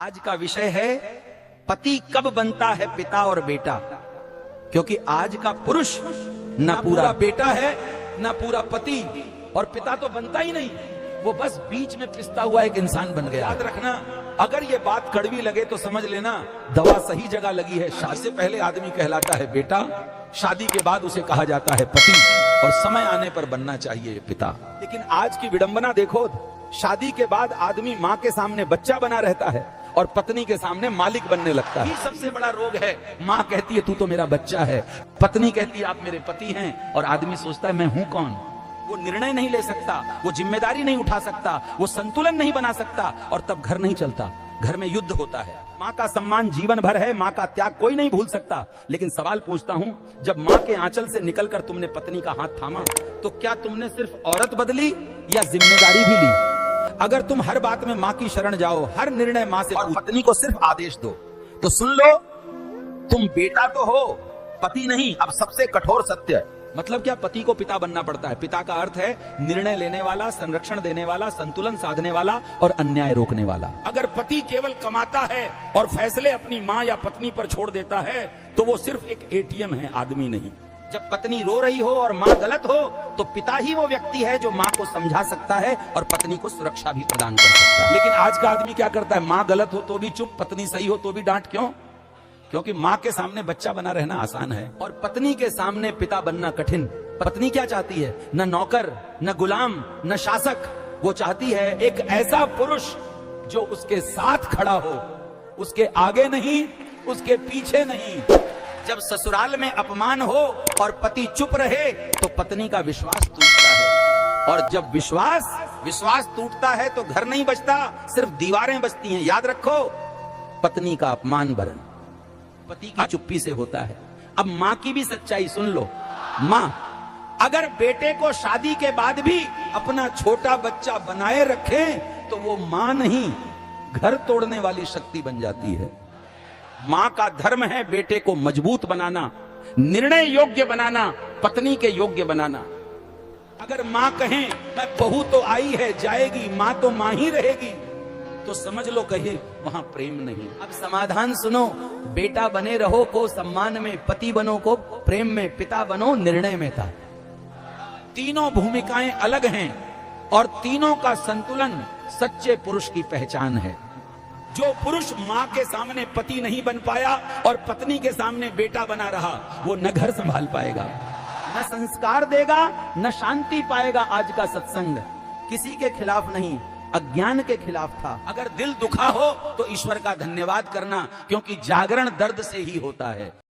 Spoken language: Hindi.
आज का विषय है पति कब बनता है पिता और बेटा। क्योंकि आज का पुरुष न पूरा बेटा है न पूरा पति, और पिता तो बनता ही नहीं, वो बस बीच में पिसता हुआ एक इंसान बन गया। याद रखना, अगर ये बात कड़वी लगे तो समझ लेना दवा सही जगह लगी है। शादी से पहले आदमी कहलाता है बेटा, शादी के बाद उसे कहा जाता है पति, और समय आने पर बनना चाहिए पिता। लेकिन आज की विडंबना देखो, शादी के बाद आदमी माँ के सामने बच्चा बना रहता है और पत्नी के सामने मालिक बनने लगता है। ये सबसे बड़ा रोग है। माँ कहती है तू तो मेरा बच्चा है, पत्नी कहती है आप मेरे पति हैं, और आदमी सोचता है मैं हूं कौन। वो निर्णय नहीं ले सकता, वो जिम्मेदारी नहीं उठा सकता, वो संतुलन नहीं बना सकता, और तब घर नहीं चलता, घर में युद्ध होता है। माँ का सम्मान जीवन भर है, माँ का त्याग कोई नहीं भूल सकता। लेकिन सवाल पूछता हूँ, जब माँ के आंचल से निकलकर तुमने पत्नी का हाथ थामा, तो क्या तुमने सिर्फ औरत बदली या जिम्मेदारी भी ली? अगर तुम हर बात में माँ की शरण जाओ, हर निर्णय माँ से, और पत्नी को सिर्फ आदेश दो, तो सुन लो, तुम बेटा तो हो, पति नहीं। अब सबसे कठोर सत्य, मतलब क्या? पति को पिता बनना पड़ता है। पिता का अर्थ है निर्णय लेने वाला, संरक्षण देने वाला, संतुलन साधने वाला और अन्याय रोकने वाला। अगर पति केवल कमाता है और फैसले अपनी माँ या पत्नी पर छोड़ देता है, तो वो सिर्फ एक एटीएम है, आदमी नहीं। जब पत्नी रो रही हो और माँ गलत हो, तो पिता ही वो व्यक्ति है जो माँ को समझा सकता है और पत्नी को सुरक्षा भी प्रदान कर सकता है। लेकिन आज का आदमी क्या करता है? माँ गलत हो तो भी चुप, पत्नी सही हो तो भी डांट। क्यों? क्योंकि माँ के सामने बच्चा बना रहना आसान है और पत्नी के सामने पिता बनना कठिन। पत्नी क्या चाहती है? न नौकर, न गुलाम, न शासक। वो चाहती है एक ऐसा पुरुष जो उसके साथ खड़ा हो, उसके आगे नहीं, उसके पीछे नहीं। जब ससुराल में अपमान हो और पति चुप रहे, तो पत्नी का विश्वास टूटता है, और जब विश्वास टूटता है तो घर नहीं बचता, सिर्फ दीवारें बचती हैं। याद रखो, पत्नी का अपमान भरण पति की चुप्पी से होता है। अब माँ की भी सच्चाई सुन लो। माँ अगर बेटे को शादी के बाद भी अपना छोटा बच्चा बनाए रखे, तो वो माँ नहीं, घर तोड़ने वाली शक्ति बन जाती है। माँ का धर्म है बेटे को मजबूत बनाना, निर्णय योग्य बनाना, पत्नी के योग्य बनाना। अगर माँ कहें मैं बहू तो आई है, जाएगी, माँ तो माँ ही रहेगी, तो समझ लो कहे वहां प्रेम नहीं। अब समाधान सुनो, बेटा बने रहो को सम्मान में, पति बनो को प्रेम में, पिता बनो निर्णय में था। तीनों भूमिकाएं अलग हैं और तीनों का संतुलन सच्चे पुरुष की पहचान है। जो पुरुष माँ के सामने पति नहीं बन पाया और पत्नी के सामने बेटा बना रहा, वो न घर संभाल पाएगा, न संस्कार देगा, न शांति पाएगा। आज का सत्संग किसी के खिलाफ नहीं, अज्ञान के खिलाफ था। अगर दिल दुखा हो तो ईश्वर का धन्यवाद करना, क्योंकि जागरण दर्द से ही होता है।